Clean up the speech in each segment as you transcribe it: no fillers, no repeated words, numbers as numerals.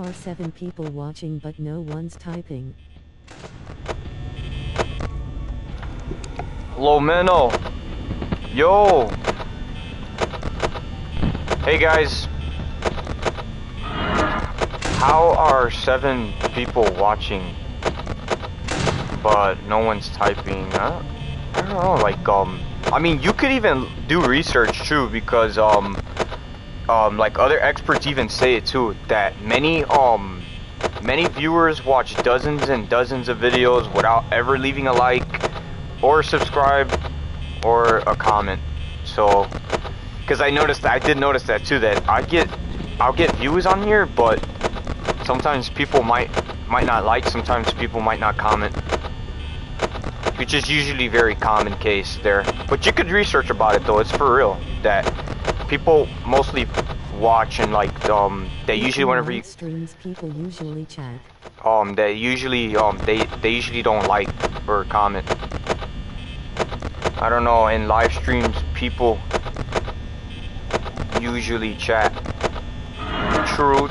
are 7 people watching but no one's typing? Lomeno. Yo. Hey guys. How are 7 people watching but no one's typing? I don't know, like, I mean, you could even do research too, because, like, other experts even say it too, that many viewers watch dozens and dozens of videos without ever leaving a like, or subscribe, or a comment. So, because I did notice that too, that I'll get views on here, but sometimes people might not like, sometimes people might not comment, which is usually very common case there. But you could research about it though, it's for real, that people mostly watch and like, they usually whenever you streams, people usually chat. they usually don't like or comment. I don't know, in live streams people usually chat. True.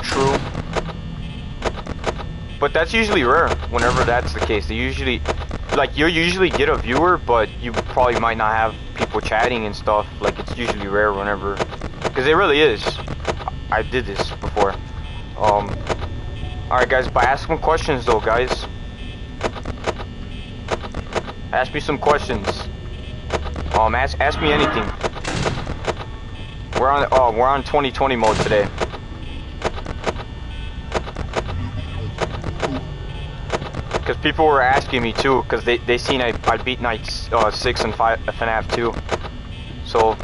But that's usually rare whenever that's the case. They usually, like, you'll usually get a viewer, but you probably might not have people chatting and stuff. Like, it's usually rare whenever, because it really is. I did this before. Alright guys, but ask some questions though, guys. Ask me some questions. Ask me anything. We're on 2020 mode today. Because people were asking me too, because they seen I beat Night 6 and FNAF 2. So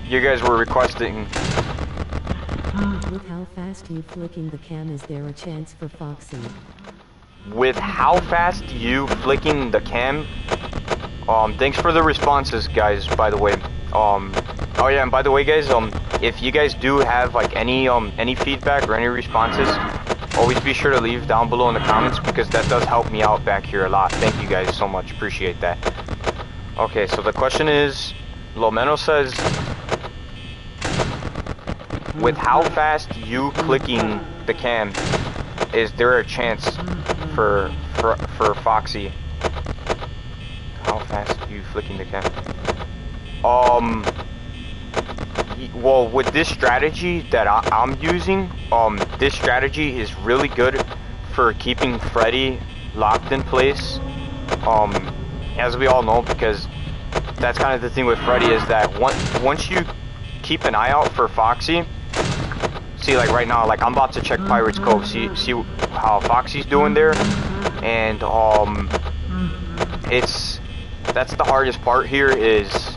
you guys were requesting. With how fast you flicking the cam, is there a chance for Foxy? With how fast you flicking the cam? Thanks for the responses, guys, by the way. Oh yeah, and by the way, guys, if you guys do have like any feedback or any responses, always be sure to leave down below in the comments, because that does help me out back here a lot. Thank you guys so much, appreciate that. Okay, so the question is, Lomeno says, with how fast you clicking the cam, is there a chance for Foxy? How fast you flicking the cam? Well, with this strategy that I'm using, this strategy is really good for keeping Freddy locked in place. As we all know, because that's kind of the thing with Freddy, is that once you keep an eye out for Foxy, see, like right now, like I'm about to check Pirate's Cove, see how Foxy's doing there, and that's the hardest part here, is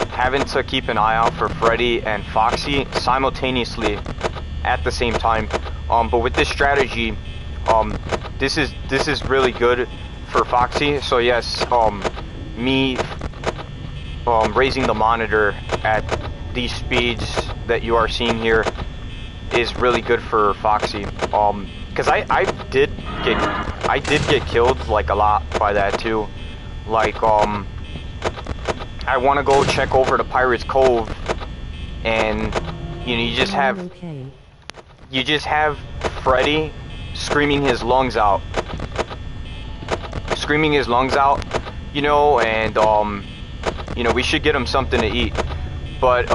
having to keep an eye out for Freddy and Foxy simultaneously at the same time. But with this strategy, this is really good for Foxy. So yes, me raising the monitor at these speeds that you are seeing here is really good for Foxy. Because I did get killed like a lot by that too. Like I want to go check over to Pirate's Cove, and you know, you just have Freddy screaming his lungs out, you know, and you know, we should get him something to eat. But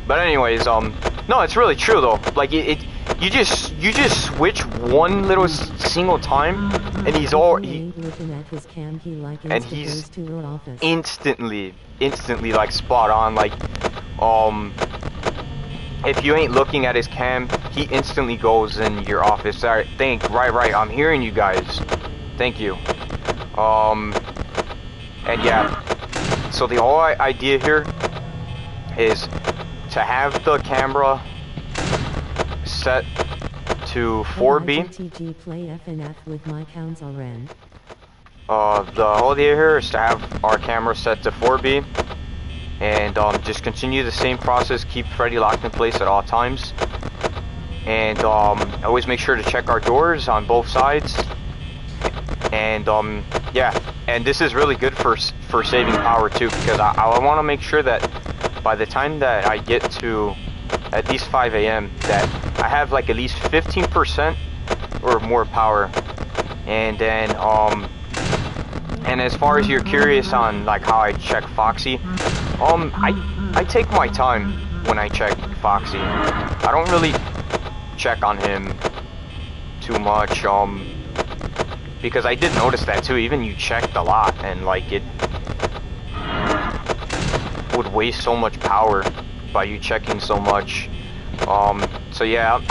anyways, no, it's really true though. Like you just switch one little single time, and he's instantly like spot on. Like if you ain't looking at his cam, he instantly goes in your office. Alright, right, I'm hearing you guys. Thank you. And yeah, so the whole idea here is to have the camera set to 4B. The whole idea here is to have our camera set to 4B, and just continue the same process, keep Freddy locked in place at all times, and always make sure to check our doors on both sides. And yeah, and this is really good for saving power too, because I want to make sure that by the time that I get to at least 5 a.m. that I have like at least 15% or more power. And then and as far as you're curious on like how I check Foxy, I take my time when I check Foxy. I don't really check on him too much, because I did notice that too. Even you checked a lot, and like it would waste so much power by you checking so much. So yeah,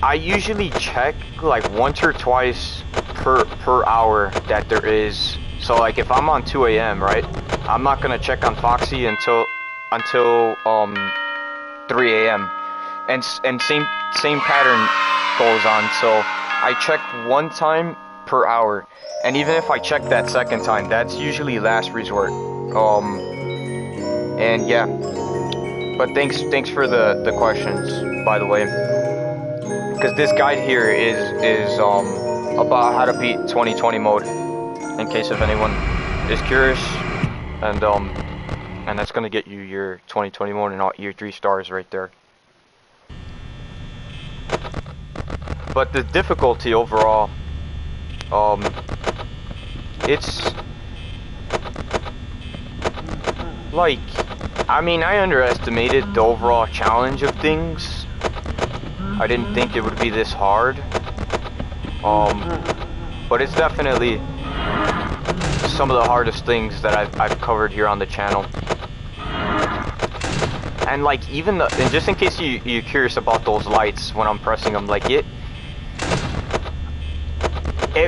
I usually check like once or twice per hour that there is. So like if I'm on 2 a.m., right, I'm not gonna check on Foxy until 3 a.m. and same pattern goes on. So I check one time per hour, and even if I check that second time, that's usually last resort. And yeah, but thanks for the questions, by the way, because this guide here is about how to beat 2020 mode, in case if anyone is curious, and that's gonna get you your 2020 mode and all your 3 stars right there. But the difficulty overall, it's like, I mean, I underestimated the overall challenge of things. I didn't think it would be this hard. But it's definitely some of the hardest things that I've covered here on the channel. And like even and just in case you're curious about those lights when I'm pressing them, like it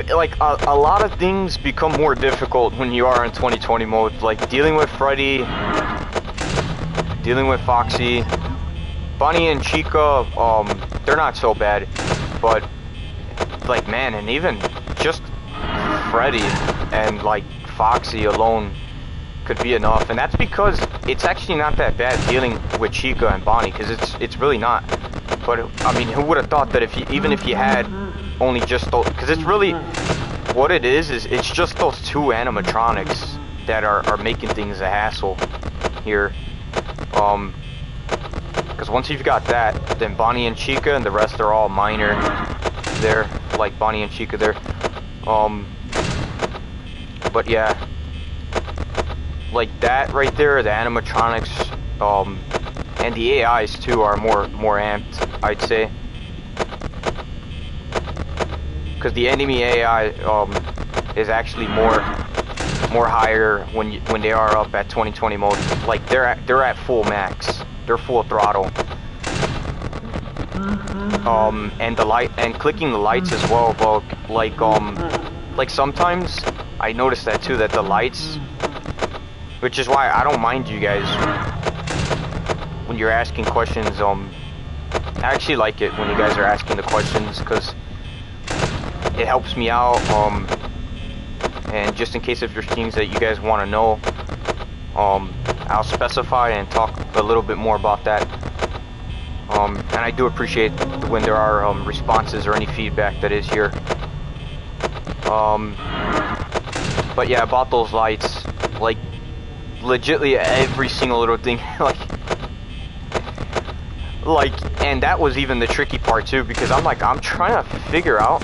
like a lot of things become more difficult when you are in 2020 mode. Like dealing with Freddy, dealing with Foxy, Bunny and Chica, they're not so bad, but like man, and even just Freddy and like Foxy alone could be enough. And that's because it's actually not that bad dealing with Chica and Bonnie, because it's really not. But I mean, who would have thought that even if you had only just those, because it's really what it is it's just those 2 animatronics that are making things a hassle here. Because once you've got that, then Bonnie and Chica and the rest are all minor there, like Bonnie and Chica there. But yeah, like that right there, the animatronics, and the AIs too are more amped, I'd say. Because the enemy AI is actually more higher when they are up at 2020 mode. Like they're at full max, they're full throttle. And the light and clicking the lights as well, but like sometimes I noticed that too, that the lights, which is why I don't mind you guys when you're asking questions. I actually like it when you guys are asking the questions, because it helps me out. And just in case if there's things that you guys want to know, I'll specify and talk a little bit more about that. And I do appreciate when there are responses or any feedback that is here. But yeah, about those lights, like legitly every single little thing, like, and that was even the tricky part too, because I'm trying to figure out.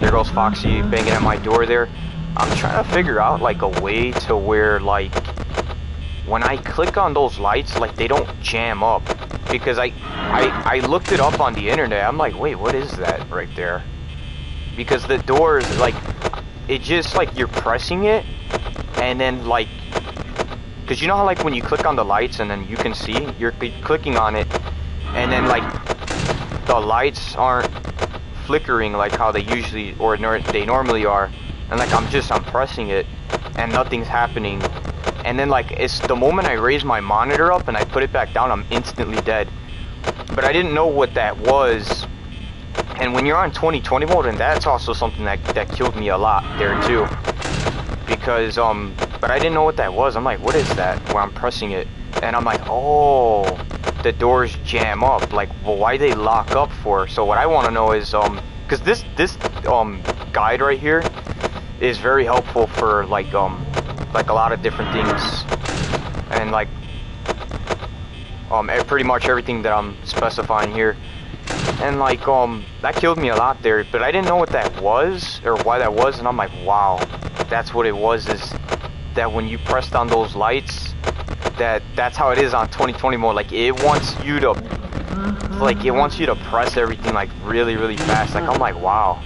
There goes Foxy banging at my door there. I'm trying to figure out like a way to where like when I click on those lights, like they don't jam up, because I looked it up on the internet. I'm like, wait, what is that right there? Because the doors, like, it just like you're pressing it, and then like, because you know how like when you click on the lights and then you can see you're clicking on it, and then like the lights aren't flickering like how they usually or they normally are, and like I'm pressing it and nothing's happening, and then like it's the moment I raise my monitor up and I put it back down, I'm instantly dead. But I didn't know what that was. And when you're on 2020 mode, and that's also something that killed me a lot there too, because but I didn't know what that was. I'm like, what is that? Where I'm pressing it, and I'm like, oh, the doors jam up. Like, well, why they lock up for? So what I want to know is because this guide right here is very helpful for like a lot of different things, and like pretty much everything that I'm specifying here And like that killed me a lot there, but I didn't know what that was or why that was, and I'm like, wow, that's what it was, is that when you pressed on those lights, that's how it is on 2020 mode. Like it wants you to press everything like really, really fast. Like I'm like, wow.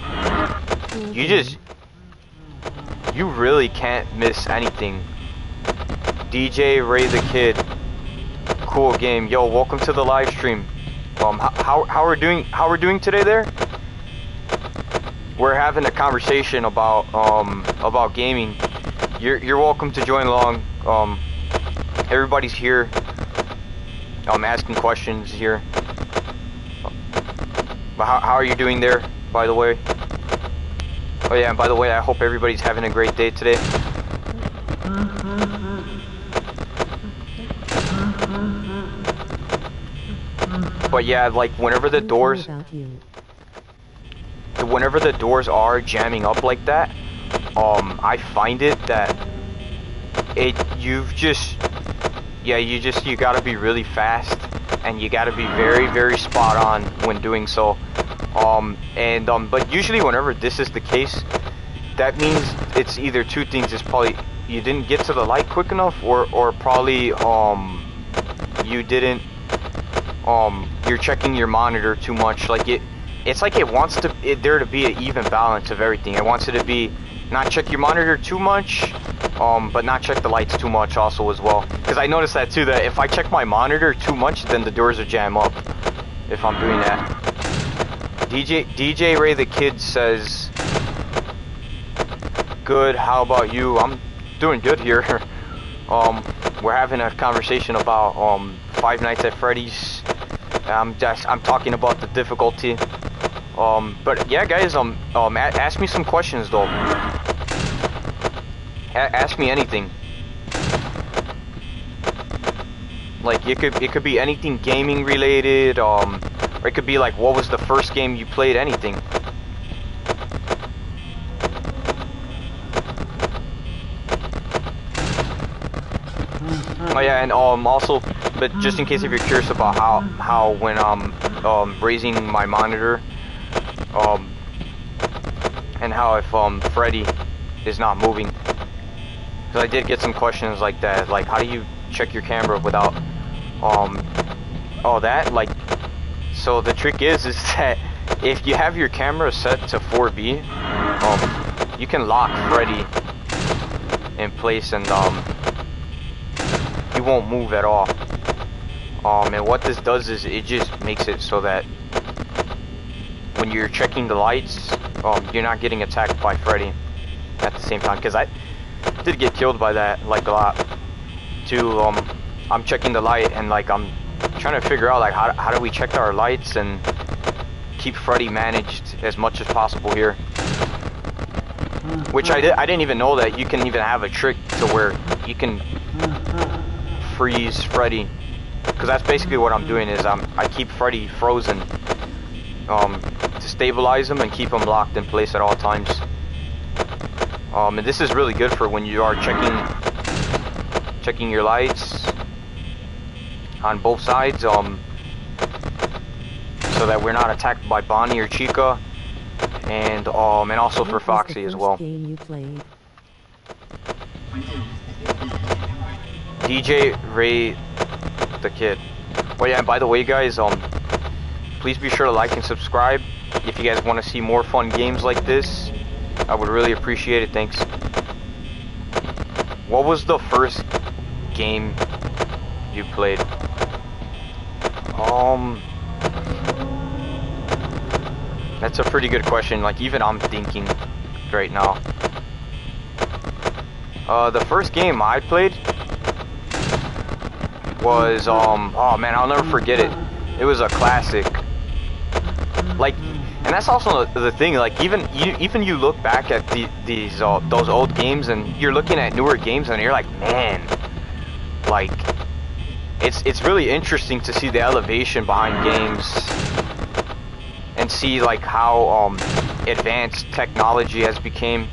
You really can't miss anything. DJ Ray the Kid. Cool game. Yo, welcome to the live stream. How we're doing today there? We're having a conversation about gaming. You're welcome to join along. Everybody's here. I'm asking questions here. But how are you doing there, by the way? Oh yeah, and by the way, I hope everybody's having a great day today. But yeah, like whenever the doors are jamming up like that, I find it that you gotta be really fast, and you gotta be very, very spot on when doing so. But usually whenever this is the case, that means it's either two things. It's probably you didn't get to the light quick enough, or probably you didn't you're checking your monitor too much. Like it's like it wants there to be an even balance of everything. It wants it to be not check your monitor too much, but not check the lights too much also as well. Because I noticed that too, that if I check my monitor too much, then the doors will jam up if I'm doing that. DJ Ray the Kid says, good, how about you? I'm doing good here. We're having a conversation about Five Nights at Freddy's. I'm talking about the difficulty. But yeah, guys, ask me some questions though. Ask me anything. Like it could be anything gaming related, or it could be like, what was the first game you played? Anything. Oh yeah, and also, but just in case if you're curious about how when I'm raising my monitor, and how if Freddy is not moving, because I did get some questions like that, like how do you check your camera without all that, like. So the trick is that if you have your camera set to 4B, you can lock Freddy in place, and he won't move at all. And what this does is it just makes it so that when you're checking the lights, you're not getting attacked by Freddy at the same time. Because I did get killed by that like a lot too. I'm checking the light, and like I'm trying to figure out like how do we check our lights and keep Freddy managed as much as possible here. Which I didn't even know that you can even have a trick to where you can freeze Freddy, because that's basically what I'm doing is I keep Freddy frozen to stabilize him and keep him locked in place at all times. And this is really good for when you are checking your lights on both sides, so that we're not attacked by Bonnie or Chica, and also for Foxy as well. Game you played? DJ Ray the Kid. Oh yeah, and by the way, guys, please be sure to like and subscribe if you guys want to see more fun games like this. I would really appreciate it. Thanks. What was the first game you played? That's a pretty good question. Like even I'm thinking right now. The first game I played was oh man, I'll never forget it. It was a classic. Like, and that's also the thing. Like even you look back at those old games, and you're looking at newer games, and you're like, man, like it's really interesting to see the elevation behind games and see like how advanced technology has become.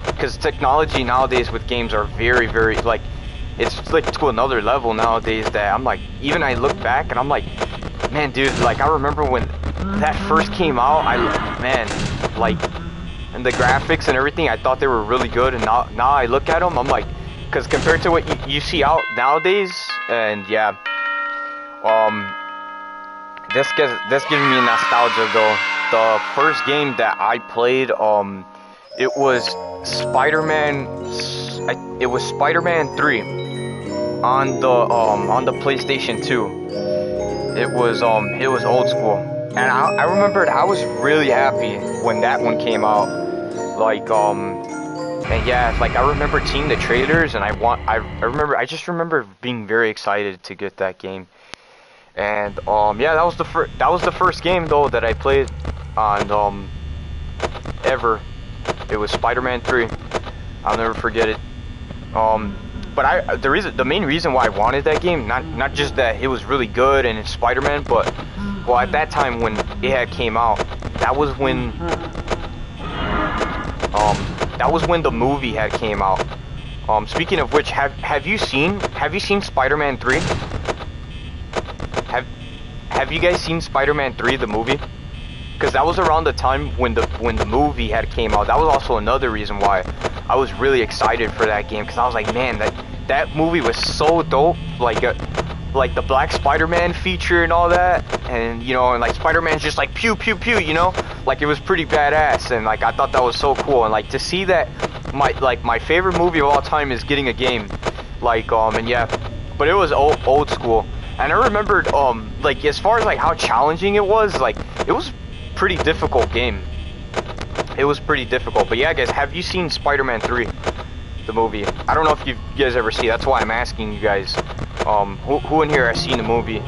Because technology nowadays with games are very, very, like, it's like to another level nowadays that I'm like, even I look back and I'm like, man, dude, like I remember when that first came out, man, like, and the graphics and everything, I thought they were really good, and now I look at them, I'm like, because compared to what you see out nowadays, and yeah, this giving me nostalgia though. The first game that I played, it was Spider-Man. It was Spider-Man 3 on the PlayStation 2. It was old school, and I remembered I was really happy when that one came out. Like and yeah, like I remember seeing the trailers, and I just remember being very excited to get that game. And yeah, that was the first game though that I played on ever. It was Spider-Man 3. I'll never forget it. But the main reason why I wanted that game, not just that it was really good and it's Spider-Man, but well, at that time when it had came out, that was when the movie had came out. Speaking of which, have you seen Spider-Man 3? Have you guys seen Spider-Man 3, the movie? Because that was around the time when the movie had came out. That was also another reason why I was really excited for that game, because I was like, man, that movie was so dope. Like the Black Spider-Man feature and all that, and you know, and like Spider-Man's just like pew pew pew, you know, like it was pretty badass, and like I thought that was so cool, and like to see that my favorite movie of all time is getting a game, like and yeah, but it was old school, and I remembered like as far as like how challenging it was, like it was pretty difficult game. It was pretty difficult, but yeah, guys, have you seen Spider-Man 3, the movie? I don't know if you guys ever see. That's why I'm asking you guys. Who in here has seen the movie?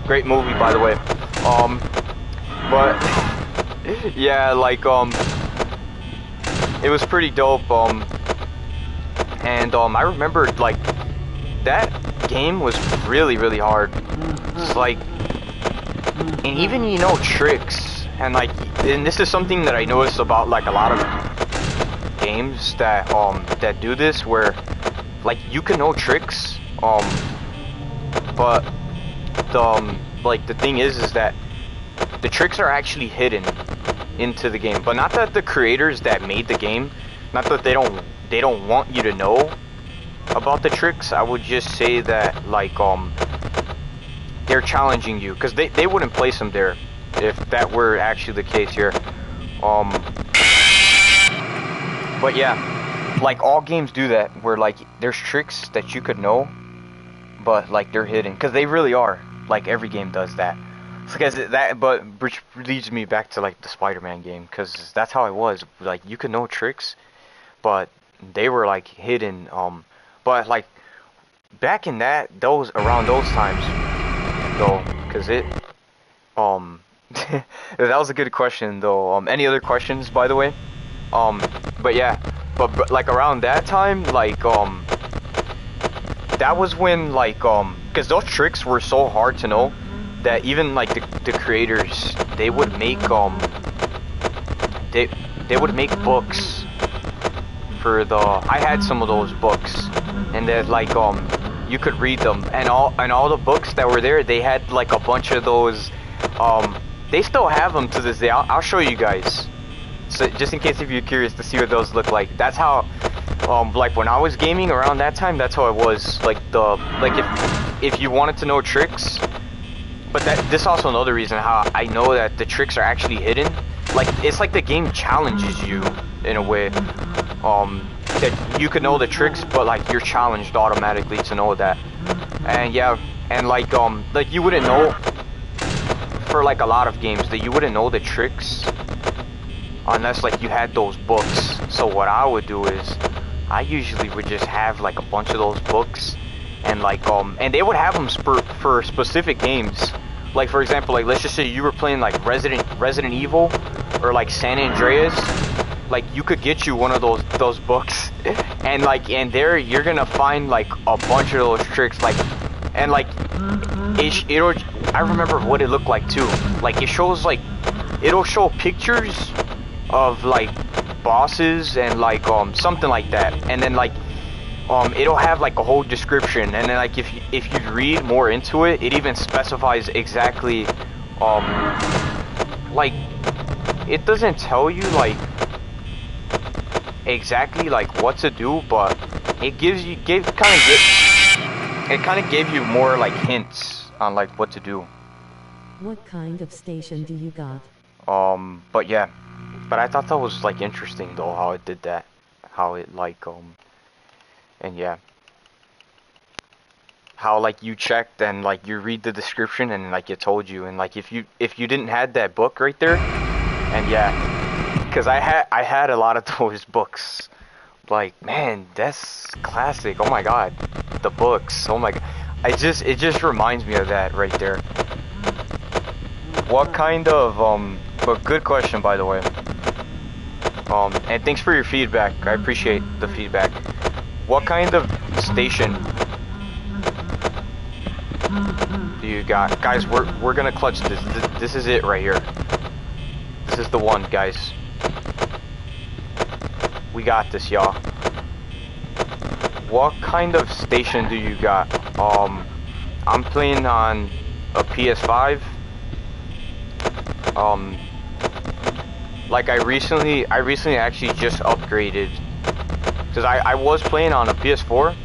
Great movie, by the way. But yeah, like it was pretty dope. And I remembered like that game was really hard. It's like, and even you know tricks, and like, and this is something that I noticed about like a lot of games that that do this, where like you can know tricks, but the thing is that the tricks are actually hidden into the game, but not that the creators that made the game, not that they don't want you to know about the tricks. I would just say that like they're challenging you, because they wouldn't place them there if that were actually the case here. But yeah, like all games do that, where like there's tricks that you could know, but like they're hidden, because they really are. Like every game does that. Because that, but which leads me back to like the Spider-Man game, because that's how it was. Like you could know tricks, but they were like hidden. But like back in around those times, though, because it, that was a good question though. Any other questions, by the way? But yeah, but like around that time, like that was when like because those tricks were so hard to know that even like the creators, they would make they would make books for I had some of those books, and that like you could read them, and all the books that were there, they had like a bunch of those. They still have them to this day. I'll show you guys, so just in case if you're curious to see what those look like. That's how like when I was gaming around that time, that's how it was. Like if you wanted to know tricks, but this is also another reason how I know that the tricks are actually hidden. Like it's like the game challenges you in a way, that you can know the tricks, but like you're challenged automatically to know that. And yeah, and like you wouldn't know, for like a lot of games, that you wouldn't know the tricks unless like you had those books. So what I would do is I usually would just have like a bunch of those books, and like and they would have them for specific games. Like for example, like let's just say you were playing like Resident Evil or like San Andreas, like you could get you one of those books, and like in there you're gonna find like a bunch of those tricks, like, and like it'll, I remember what it looked like too. Like it shows like, it'll show pictures of like bosses and like something like that, and then like it'll have like a whole description, and then like if you read more into it, it even specifies exactly like it doesn't tell you like exactly like what to do, but it kind of gave you more like hints on like what to do. What kind of station do you got? But yeah, but I thought that was like interesting though how it did that, how it like and yeah, how like you checked and like you read the description and like it told you, and like if you didn't had that book right there, and yeah, because I had a lot of those books. Like, man, that's classic. Oh my god, the books. Oh my god, it just reminds me of that right there. What kind of but good question, by the way. And thanks for your feedback. I appreciate the feedback. What kind of station do you got, guys? We're gonna clutch this. This is it right here. This is the one, guys. We got this, y'all. What kind of station do you got? I'm playing on a PS5. Like I recently actually just upgraded, because I was playing on a PS4.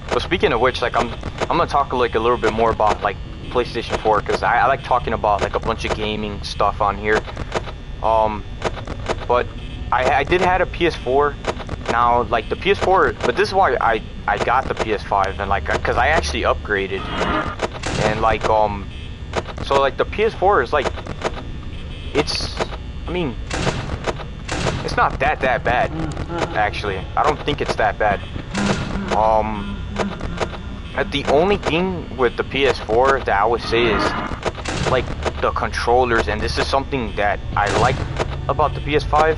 But speaking of which, like I'm gonna talk like a little bit more about like PlayStation 4, because I like talking about like a bunch of gaming stuff on here. But I did have a PS4. Now like the PS4, but this is why I got the PS5, and like because I actually upgraded, and like so like the PS4 is like, I mean, it's not that bad, actually. I don't think it's that bad. The only thing with the PS4 that I would say is like the controllers, and this is something that I like about the PS5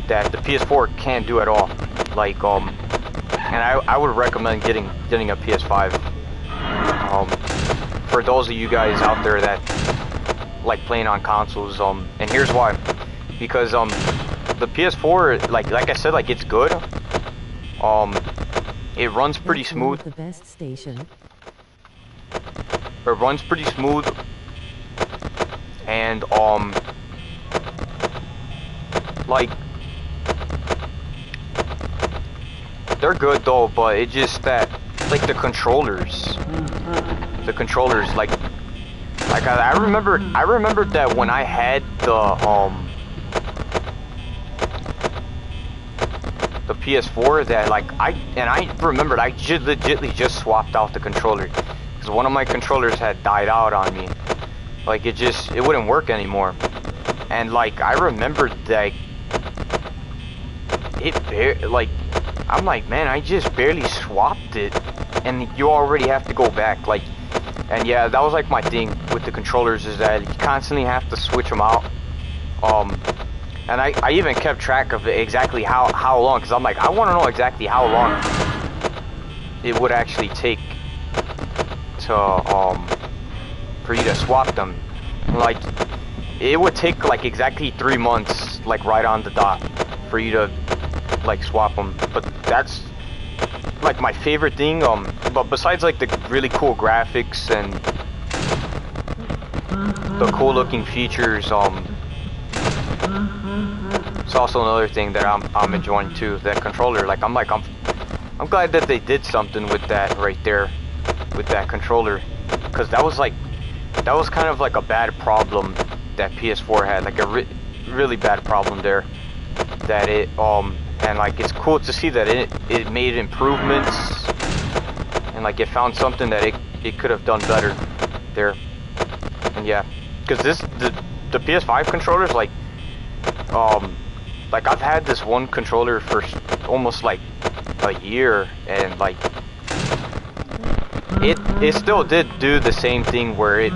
that the PS4 can't do at all. Like and I would recommend getting a PS5. For those of you guys out there that like playing on consoles, and here's why. Because the PS4, like I said, like it's good. It runs pretty smooth. The best station. It runs pretty smooth, and like they're good though, but it's just that like the controllers, like I remembered that when I had the PS4, that like I remembered I just legitly just swapped out the controller, because one of my controllers had died out on me. Like it wouldn't work anymore, and like I remembered that like I'm like, man, I just barely swapped it, and you already have to go back. Like, and yeah, that was like my thing with the controllers, is that you constantly have to switch them out. And I even kept track of exactly how long, because I'm like, I want to know exactly how long it would actually take to for you to swap them. Like it would take like exactly 3 months, like right on the dot, for you to like swap them. But that's like my favorite thing. But besides like the really cool graphics and the cool looking features, it's also another thing that I'm enjoying too. That controller, like I'm glad that they did something with that right there, with that controller, because that was kind of like a bad problem that PS4 had, like a really bad problem there. That it and like it's cool to see that it made improvements, and like it found something that it could have done better there. And yeah, because the PS5 controllers, like I've had this one controller for almost like a year, and like it still did do the same thing where it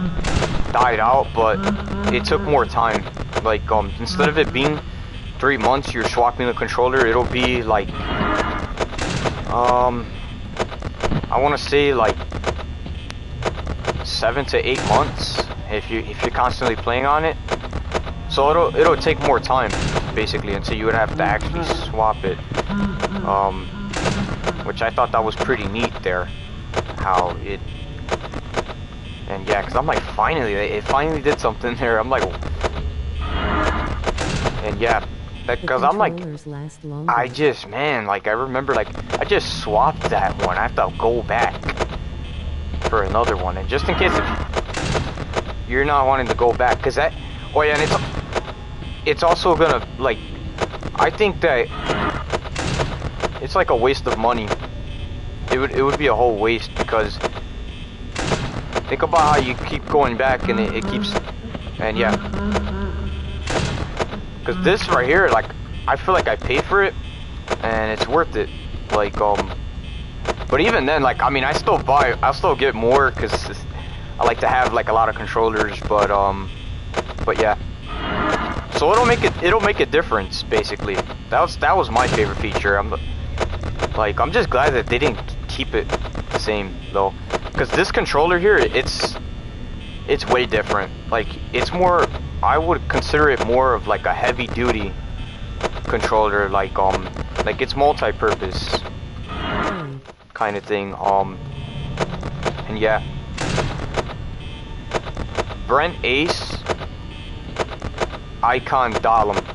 died out, but it took more time. Like instead of it being 3 months you're swapping the controller, it'll be like I want to say like 7 to 8 months if you're constantly playing on it. So it'll take more time basically until you would have to actually swap it. Which I thought that was pretty neat there, how And yeah, cause I'm like, finally, it finally did something there. I'm like, and yeah, cause I'm like, last I longer. just, man, like I remember, like I just swapped that one. I have to go back for another one, and just in case if you're not wanting to go back, cause that, oh yeah, and it's also gonna like, I think that it's like a waste of money. It would be a whole waste because think about how you keep going back and it keeps, and yeah, because this right here, like I feel like I paid for it and it's worth it. Like but even then, like I mean, I'll still get more because I like to have like a lot of controllers, but yeah. So it'll make a difference basically. That was my favorite feature. I'm just glad that they didn't keep it the same though, because this controller here, it's way different. Like it's more, I would consider it more of like a heavy duty controller, like it's multi-purpose kind of thing. And yeah, Brent Ace, Icon Dahlem,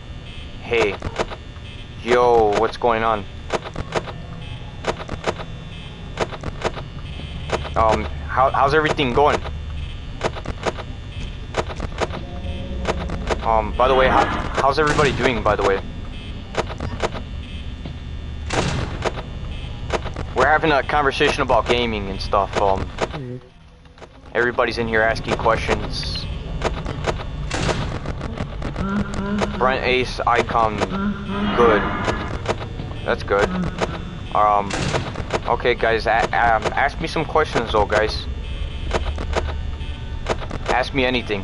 hey, yo, what's going on? How's everything going? By the way, how's everybody doing, by the way? We're having a conversation about gaming and stuff. Everybody's in here asking questions. Brent Ace, Icon, good. That's good. Okay, guys, ask me some questions, though, guys. Ask me anything.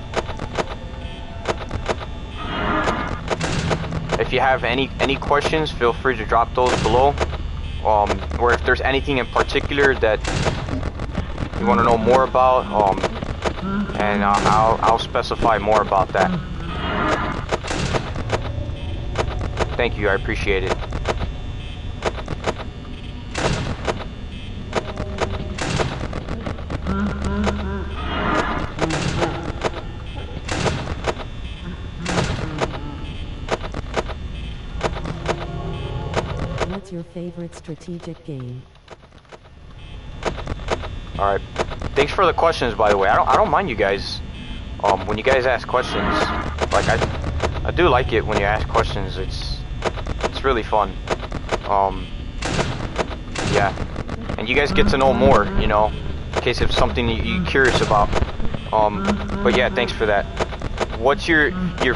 If you have any questions, feel free to drop those below. Or if there's anything in particular that you want to know more about, and I'll specify more about that. Thank you, I appreciate it. What's your favorite strategic game? All right. Thanks for the questions, by the way. I don't mind you guys. When you guys ask questions, like I do like it when you ask questions. It's really fun. Yeah. And you guys get to know more, you know, in case it's something you're curious about. But yeah, thanks for that. What's your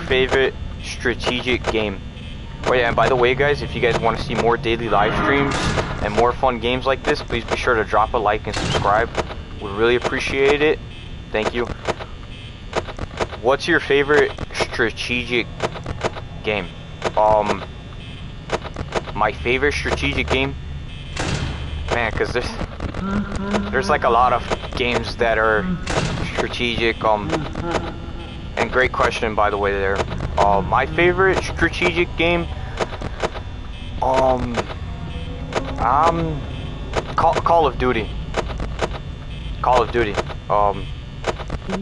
favorite strategic game? Oh yeah, and by the way, guys, if you guys want to see more daily live streams and more fun games like this, please be sure to drop a like and subscribe. We really appreciate it. Thank you. What's your favorite strategic game? My favorite strategic game? Man, because there's like a lot of games that are strategic, and great question, by the way, there. My favorite strategic game, Call of Duty. Call of Duty. I'm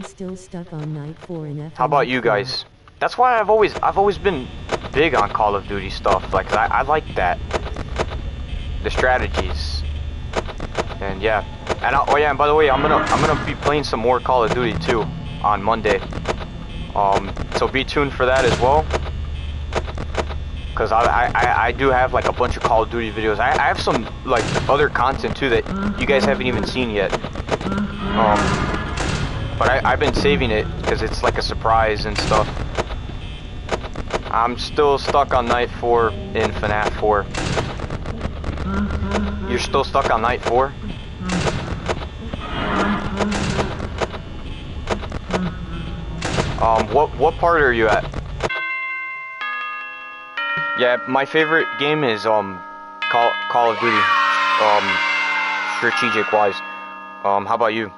still stuck on night 4 in FNF. How about you guys? That's why I've always been big on Call of Duty stuff. Like I like that, the strategies, and yeah. And oh yeah, and by the way, I'm gonna be playing some more Call of Duty too on Monday. So be tuned for that as well, because I do have like a bunch of Call of Duty videos. I have some like other content too that you guys haven't even seen yet. But I've been saving it because it's like a surprise and stuff. I'm still stuck on night 4 in FNAF 4. You're still stuck on night 4? What part are you at? Yeah, my favorite game is Call of Duty. Strategic wise. How about you?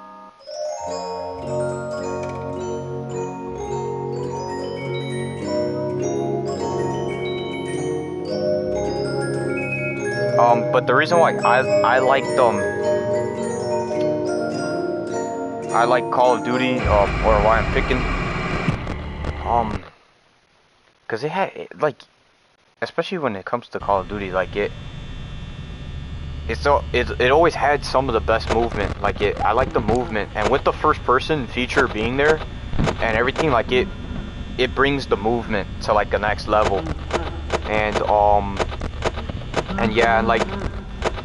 But the reason why I liked I like Call of Duty, or why I'm picking, cause it had like, especially when it comes to Call of Duty, like it always had some of the best movement. Like I like the movement, and with the first person feature being there and everything, like it brings the movement to like the next level. And yeah, like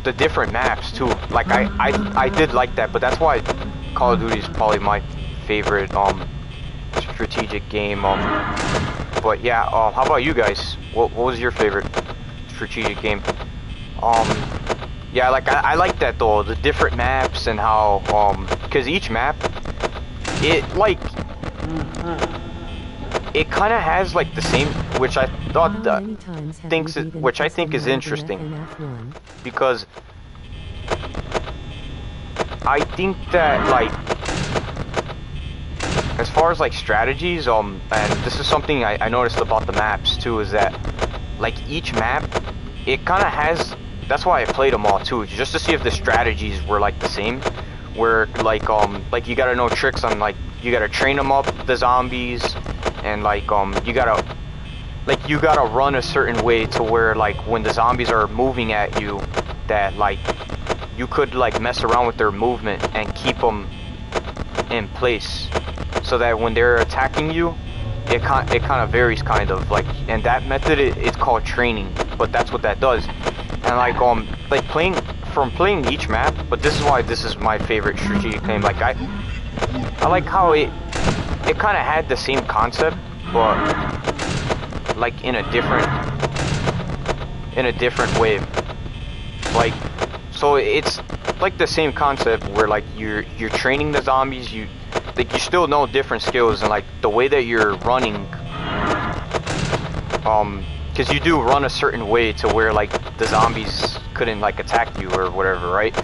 the different maps too. Like I did like that, but that's why Call of Duty is probably my favorite strategic game. But yeah, how about you guys? What was your favorite strategic game? Yeah, like I like that though, the different maps and how because each map, it like it kind of has like the same, which I thought which I think is interesting, because I think that like as far as like strategies, and this is something I noticed about the maps too, is that like each map, it kind of has, that's why I played them all too, just to see if the strategies were like the same, where like you gotta know tricks on, like you gotta train them up, the zombies, and like you gotta run a certain way to where like when the zombies are moving at you, that like you could like mess around with their movement and keep them in place, so that when they're attacking you, it kind of varies kind of like, and that method it's called training, but that's what that does. And like playing each map, but this is why this is my favorite strategic game. Like I like how it kind of had the same concept, but like in a different way. Like, so it's like the same concept where like you're training the zombies, you still know different skills, and like the way that you're running, because you do run a certain way to where like the zombies couldn't like attack you or whatever, right?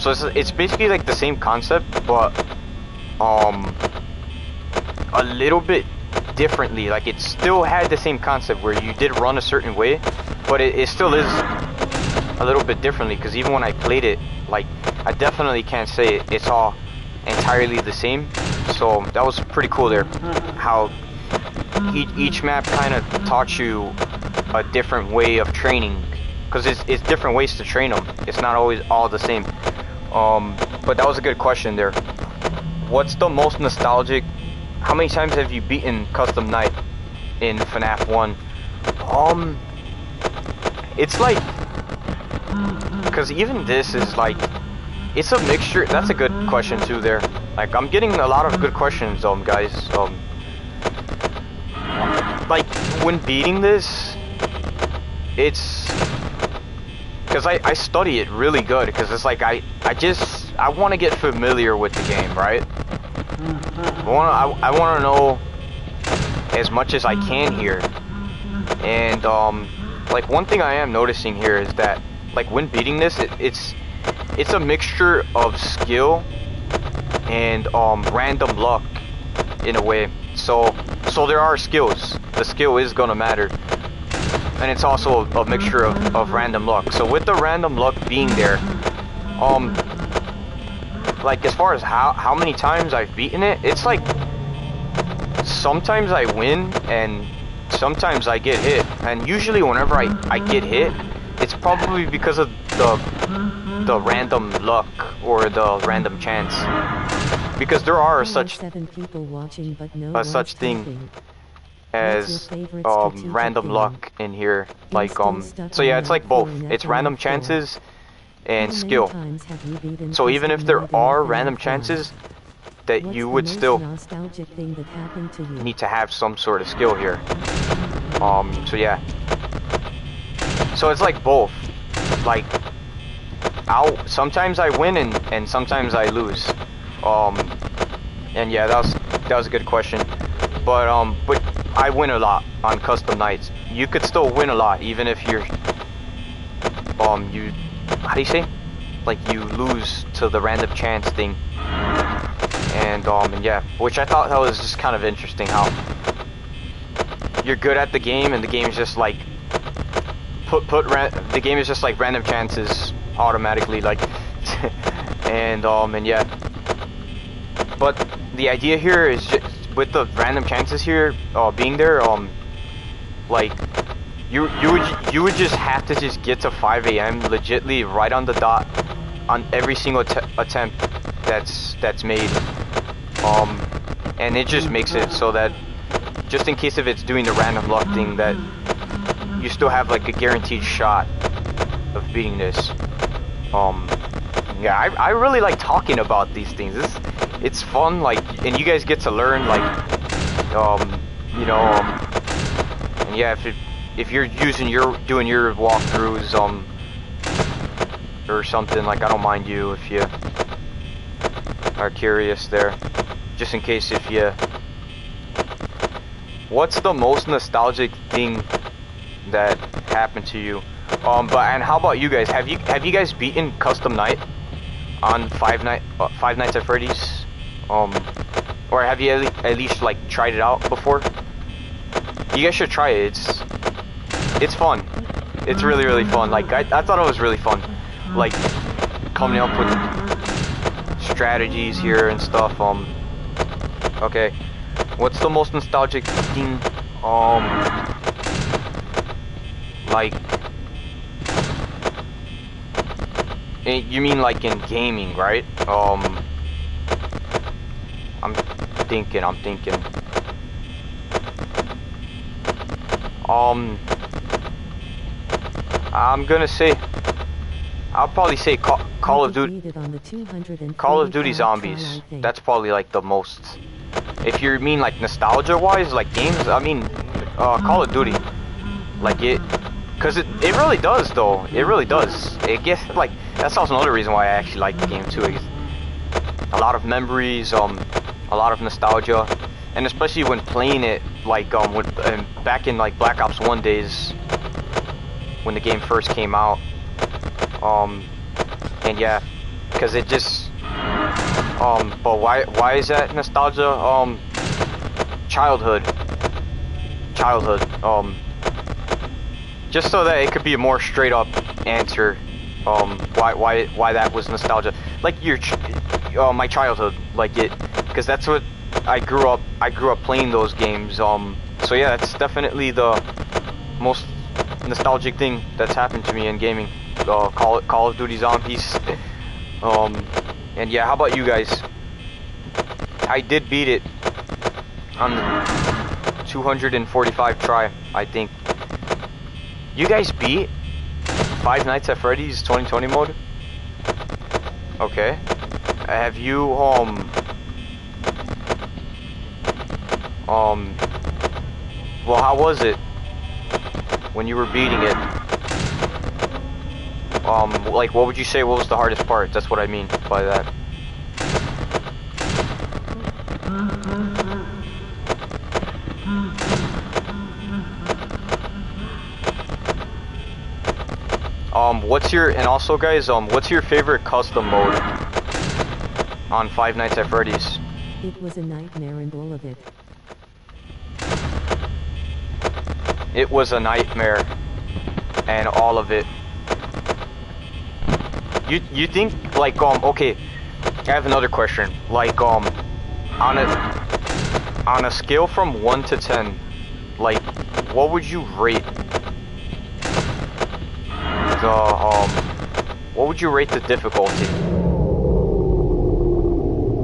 So it's basically like the same concept, but a little bit differently. Like it still had the same concept where you did run a certain way, but it still is a little bit differently, because even when I played it, like I definitely can't say it's all entirely the same. So that was pretty cool there, how each map kind of taught you a different way of training, because it's different ways to train them. It's not always all the same. But that was a good question there. What's the most nostalgic? How many times have you beaten Custom Night in FNAF 1? It's like, because even this is like, it's a mixture. That's a good question too there. Like I'm getting a lot of good questions, guys. Like when beating this, it's because I study it really good, because it's like I want to get familiar with the game, right? I want to know as much as I can here. And like one thing I am noticing here is that like when beating this, it's a mixture of skill and random luck in a way. So there are skills. The skill is gonna matter, and it's also a mixture of random luck. So with the random luck being there, like as far as how many times I've beaten it, it's like sometimes I win and sometimes I get hit, and usually whenever I get hit, it's probably because of the random luck or the random chance, because there are such thing as random luck in here. Like so yeah, it's like both. It's random chances and skill. So even if there are random chances, that you would still need to have some sort of skill here. So yeah. So it's like both. Like sometimes I win and sometimes I lose. And yeah, that was a good question. But I win a lot on Custom Nights. You could still win a lot even if you're how do you say? Like you lose to the random chance thing. And yeah, which I thought that was just kind of interesting, how you're good at the game and the game is just like the game is just like random chances automatically, like and yeah. but the idea here is just, with the random chances here being there, like you would just have to just get to 5 a.m. legitly right on the dot on every single attempt that's made, and it just makes it so that just in case if it's doing the random luck thing, that you still have like a guaranteed shot of beating this. Yeah, I really like talking about these things. It's fun, like, and you guys get to learn, like, you know, and yeah, if you're doing your walkthroughs, or something, like, I don't mind you if you are curious there, just in case if you. What's the most nostalgic thing that happened to you? And how about you guys? Have you guys beaten Custom Night on Five Nights at Freddy's? Or have you at least like tried it out before? You guys should try it. It's fun. It's really fun. Like I thought it was really fun. Like coming up with strategies here and stuff. Okay. What's the most nostalgic thing? Like, you mean like in gaming, right? I'm thinking. I'm gonna say, I'll probably say Call of Duty Zombies. That's probably like the most. If you mean like nostalgia-wise, like games, I mean, Call of Duty, like cause it really does though. It really does. It gets like that's also another reason why I actually like the game too. It gets a lot of memories, a lot of nostalgia, and especially when playing it like back in like Black Ops 1 days when the game first came out. And yeah, cause it just. But why is that nostalgia? Childhood. Just so that it could be a more straight up answer. Why that was nostalgia? Like my childhood, like because that's what I grew up playing those games. So yeah, that's definitely the most nostalgic thing that's happened to me in gaming. Call of Duty Zombies. And yeah, how about you guys? I did beat it on the 245 try, I think. You guys beat Five Nights at Freddy's 2020 mode? Okay. Have you, well, how was it when you were beating it? Like, what would you say what was the hardest part? That's what I mean by that. And also guys, what's your favorite custom mode on Five Nights at Freddy's? It was a nightmare and all of it. It was a nightmare and all of it. You think like okay, I have another question. Like on a scale from 1 to 10, like what would you rate the difficulty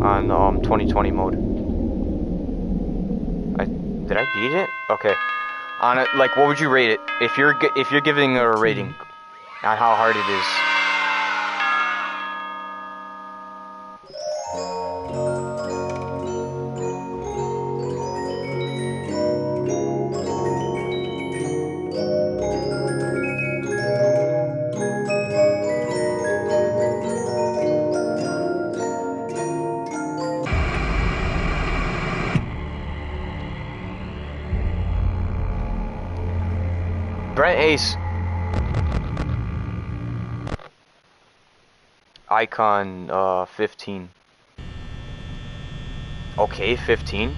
on 2020 mode? Did I beat it? Okay. On it, like what would you rate it if you're giving it a rating on how hard it is? Brent Ace. Icon 15. Okay, 15.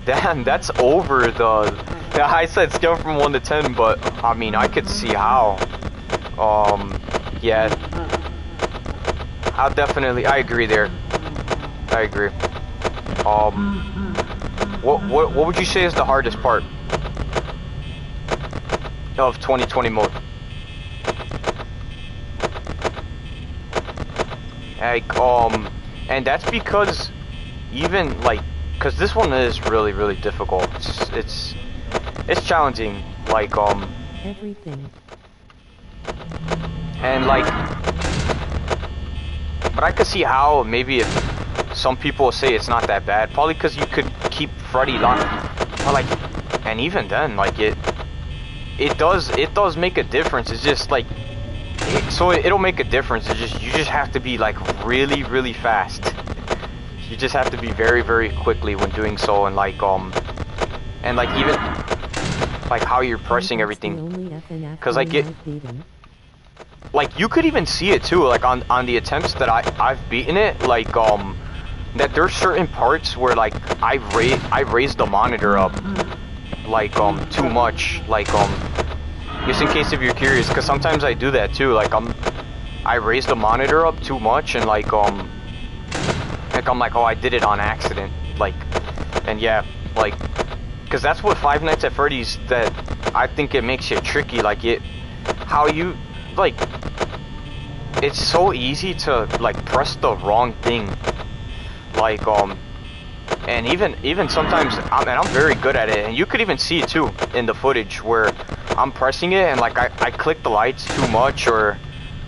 Damn, that's over the I said scale from 1 to 10, but I mean I could see how. Yeah. I'll definitely, I agree there. I agree. What would you say is the hardest part of 2020 mode? Like, and that's because even like, cause this one is really difficult. It's challenging. Like, Everything. and like, but I could see how maybe if some people say it's not that bad, probably because you could keep Freddy locked. But like, and even then, like it does make a difference. It's just like, so it'll make a difference. It's just, you just have to be like really fast. You just have to be very quickly when doing so, and like even like how you're pressing everything, because like like you could even see it too, like on the attempts that I've beaten it, like that there's certain parts where like I raised the monitor up like too much, like just in case if you're curious, because sometimes I do that too, like I raise the monitor up too much, and like I'm like, oh, I did it on accident, like, and yeah, like, because that's what Five Nights at Freddy's, that I think it makes it tricky, like how you, like, it's so easy to like press the wrong thing, like and even sometimes I'm very good at it, and you could even see it too in the footage where I'm pressing it and like I click the lights too much, or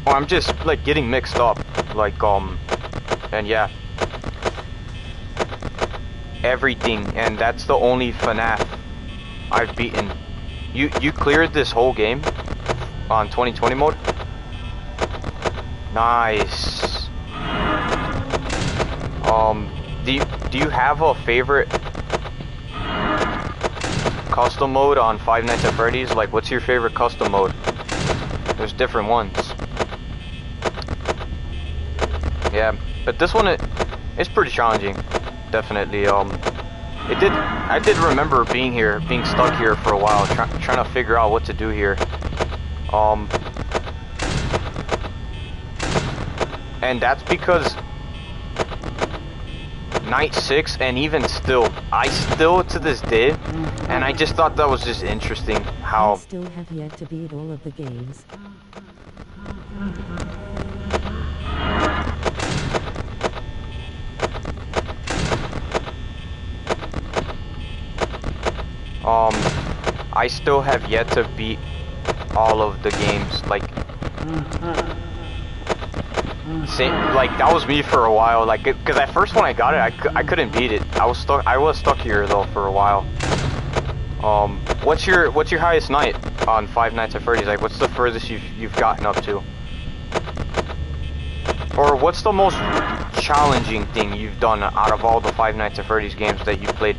I'm just like getting mixed up, like and yeah, everything. And that's the only FNAF I've beaten. You cleared this whole game on 2020 mode? Nice. Do you have a favorite custom mode on Five Nights at Freddy's? Like, what's your favorite custom mode? There's different ones. Yeah, but this one it's pretty challenging, definitely. I did remember being stuck here for a while, trying to figure out what to do here. And that's because Night 6, and even still, I still to this day, and I just thought that was just interesting how I still have yet to beat all of the games. I still have yet to beat all of the games, like, same, like, that was me for a while, like, because at first when I got it, I couldn't beat it. I was stuck here though for a while. What's your highest night on Five Nights at Freddy's? Like, what's the furthest you've gotten up to? Or what's the most challenging thing you've done out of all the Five Nights at Freddy's games that you've played?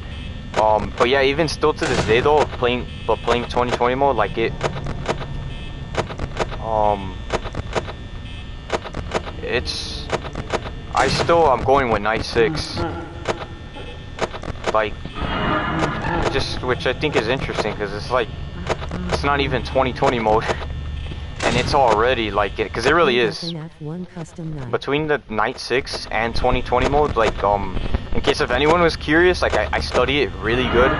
But yeah, even still to this day though, playing 2020 mode, like I'm going with Night 6. Like, just, which I think is interesting, because it's like, it's not even 2020 mode, and it's already like it, because it really is. Between the Night 6 and 2020 mode, like, in case if anyone was curious, like, I study it really good,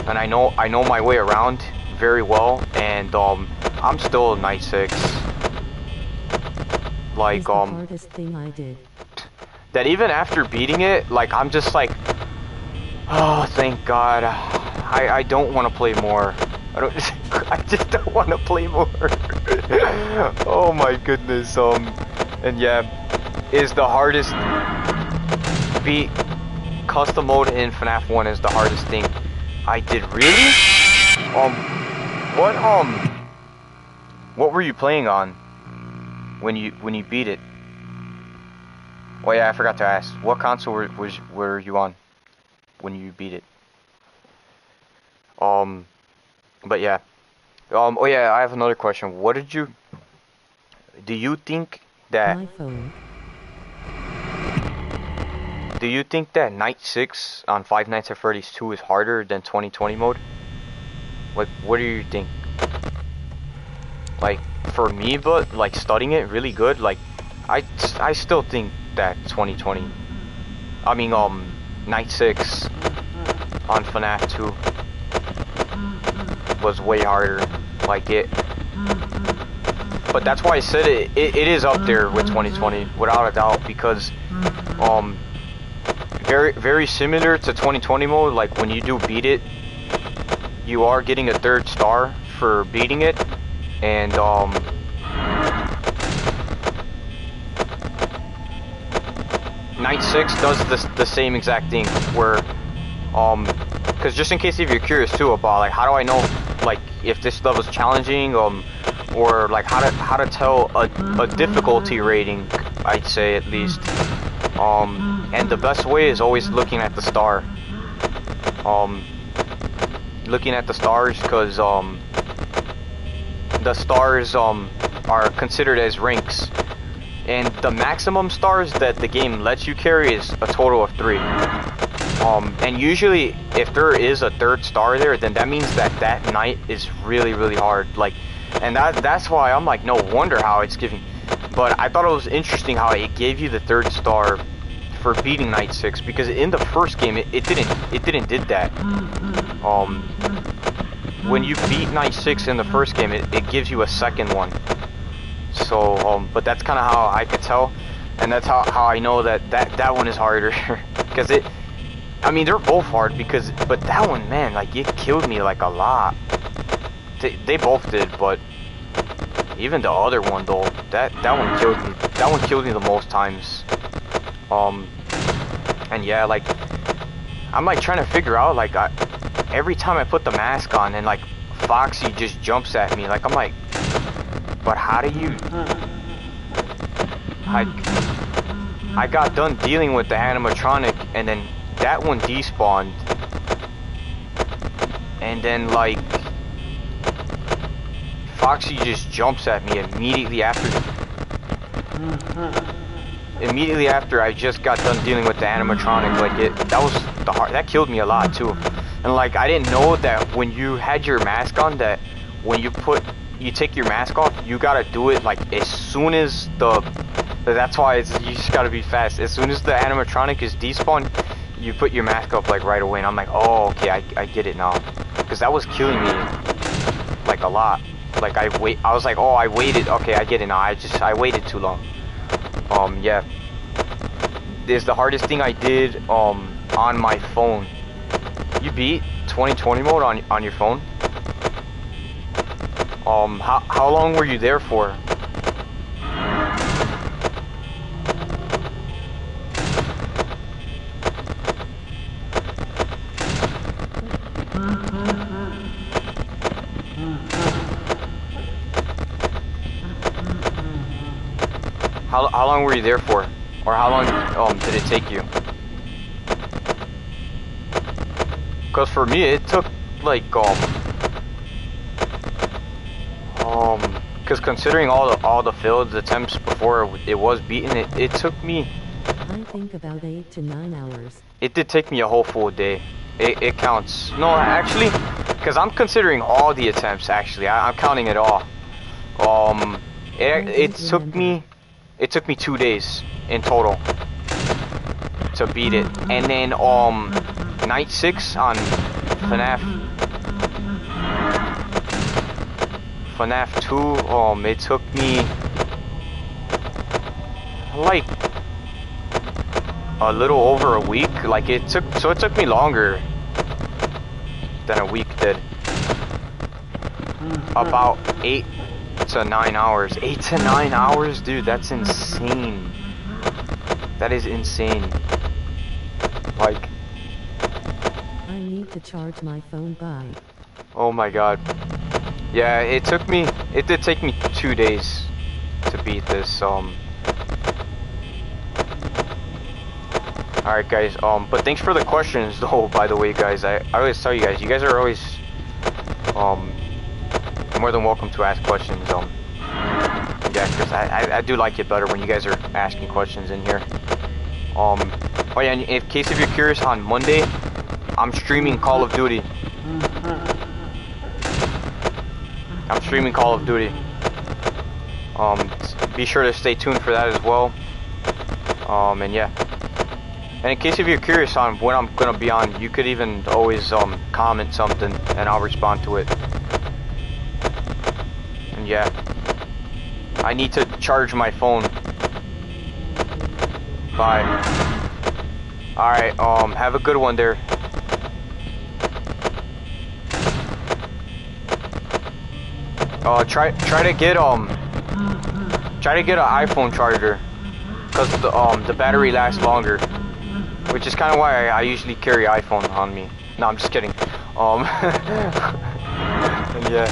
and I know my way around very well, and I'm still Night 6. Like, the hardest thing I did. That even after beating it, like, I'm just like, oh, thank God, I don't want to play more. I just don't want to play more. Oh my goodness. And yeah, is the hardest beat custom mode in FNAF 1 is the hardest thing I did. Really? What were you playing on when you beat it? Oh yeah, I forgot to ask. What console were you on when you beat it? But yeah. Oh yeah, I have another question. Do you think that My phone. Do you think that Night 6 on Five Nights at Freddy's 2 is harder than 2020 mode? Like, what do you think? Like, for me, but like studying it really good, like, I still think that 2020, I mean, Night 6 on FNAF 2 was way harder, like it, but that's why I said it is up there with 2020, without a doubt, because, very similar to 2020 mode, like when you do beat it, you are getting a 3rd star for beating it, and, Night 6 does the same exact thing, where, because just in case if you're curious too about, like, how do I know, like, if this level's challenging, or, like, how to tell a difficulty rating, I'd say, at least, and the best way is always looking at the star, looking at the stars, because, the stars, are considered as ranks. And the maximum stars that the game lets you carry is a total of 3. And usually, if there is a 3rd star there, then that means that night is really, really hard. Like, and that's why I'm like, no wonder how it's giving. But I thought it was interesting how it gave you the 3rd star for beating Night 6, because in the first game it didn't did that. When you beat Night 6 in the first game, it gives you a 2nd one. So, but that's kind of how I could tell, and that's how I know that one is harder, because I mean, they're both hard, but that one, man, like, it killed me, like, a lot. They both did, but even the other one, though, that one killed me. That one killed me the most times. And yeah, like, I'm, like, trying to figure out, like, every time I put the mask on, and, like, Foxy just jumps at me, like, I'm like, but how do you... I got done dealing with the animatronic, and then that one despawned. And then, like, Foxy just jumps at me immediately after... Immediately after I just got done dealing with the animatronic. Like, that killed me a lot, too. And, like, I didn't know that when you had your mask on, that when you take your mask off, you gotta do it, like, as soon as that's why you just gotta be fast. As soon as the animatronic is despawned, you put your mask up, like, right away. And I'm like, oh, okay, I get it now. Because that was killing me, like, a lot. Like, I was like, oh, I waited. Okay, I get it now. I waited too long. Yeah. This is the hardest thing I did, on my phone. You beat 2020 mode on your phone? How long were you there for? How long were you there for? Or how long did it take you? Cause for me it took like cause considering all the failed attempts before it was beaten, it took me, I think, about 8 to 9 hours. It did take me a whole full day. It counts. No, actually, cause I'm considering all the attempts. Actually, I'm counting it all. It took me 2 days in total to beat it, and then Night 6 on FNAF 2, it took me like a little over a week. Like, it took me longer than a week did. About 8 to 9 hours. 8 to 9 hours, dude, that's insane. That is insane. Like, I need to charge my phone. Bye. oh my god. Yeah, it did take me 2 days to beat this. Alright guys, but thanks for the questions though, by the way, guys. I always tell you guys are always more than welcome to ask questions. Yeah, because I do like it better when you guys are asking questions in here. Oh yeah, and in case if you're curious, on Monday I'm streaming Call of Duty. Be sure to stay tuned for that as well. And yeah. And in case if you're curious on when I'm gonna be on, you could even always comment something and I'll respond to it. And yeah, I need to charge my phone. Bye. All right. Have a good one there. Try to get an iPhone charger, cause the battery lasts longer. Which is kind of why I usually carry iPhone on me. No, I'm just kidding. Yeah.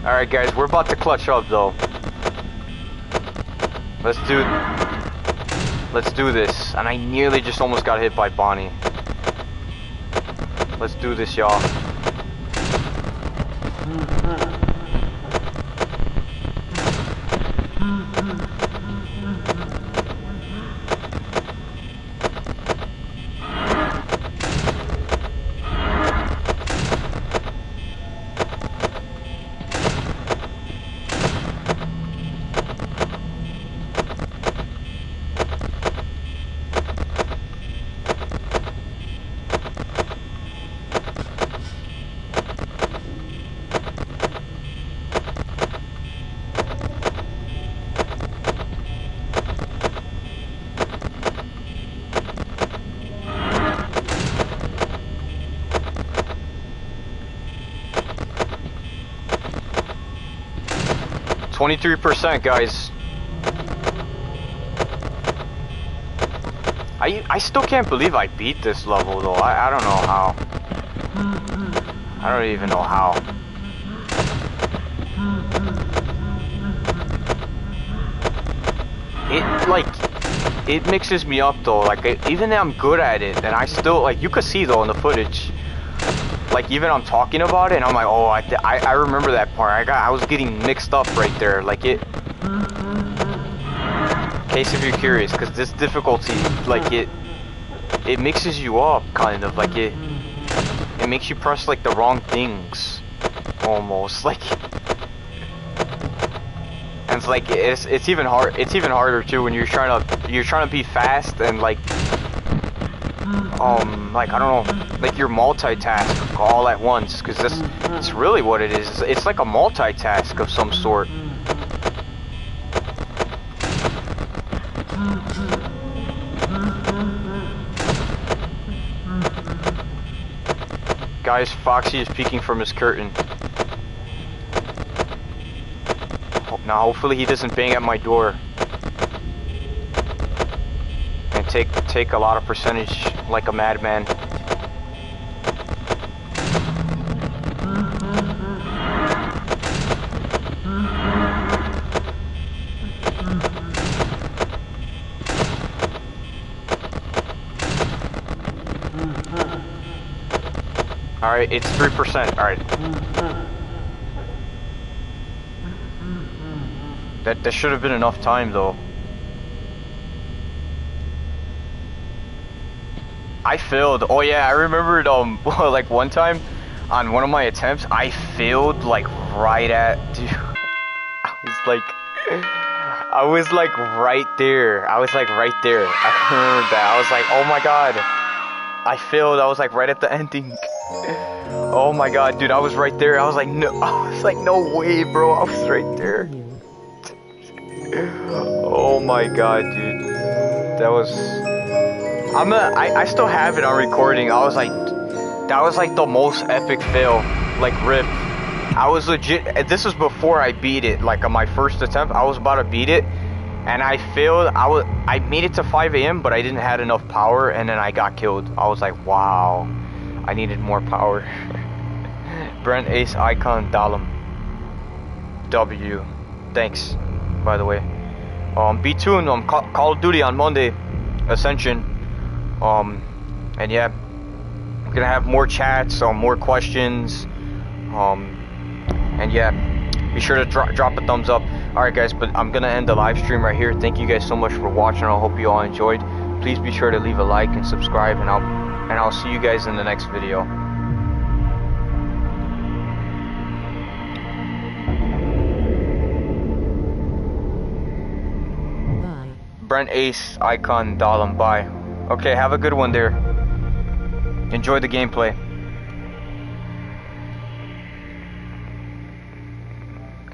Alright guys, we're about to clutch up though. Let's do this. And I nearly just almost got hit by Bonnie. Let's do this, y'all. 23%, guys. I still can't believe I beat this level though. I don't know how. I don't even know how. It mixes me up though. Like even though I'm good at it, and I still like you could see though in the footage. Like even I'm talking about it, and I'm like, oh, I remember that part. I was getting mixed up right there. Like it. In case if you're curious, because this difficulty, like it mixes you up kind of. Like it makes you press like the wrong things, almost like. And it's like it's even hard. It's even harder too when you're trying to be fast and like I don't know, like you're multitask all at once, because that's really what it is. It's like a multitask of some sort. Guys, Foxy is peeking from his curtain. Now hopefully he doesn't bang at my door and take a lot of percentage like a madman. Alright, it's 3%. Alright. That should have been enough time though. I failed. Oh yeah, I remembered like one time on one of my attempts I failed like right at dude. I was like right there. I remember that. I was like, oh my god. I failed. I was like right at the ending. Oh my god, dude, I was right there. I was like no way, bro. I was right there. Oh my god, dude. That was I still have it on recording. I was like, that was like the most epic fail. Like rip. I was legit, this was before I beat it. Like on my first attempt, I was about to beat it and I failed. I made it to 5 AM, but I didn't have enough power and then I got killed. I was like, wow, I needed more power. Brent Ace Icon Dalam W. Thanks, by the way. Be tuned on Call of Duty on Monday, Ascension. And yeah, we're gonna have more chats, more questions. And yeah, be sure to drop a thumbs up. Alright guys, but I'm gonna end the live stream right here. Thank you guys so much for watching. I hope you all enjoyed. Please be sure to leave a like and subscribe, and I'll see you guys in the next video. Brent Ace icon Dahlem. Bye. Okay, have a good one there. Enjoy the gameplay.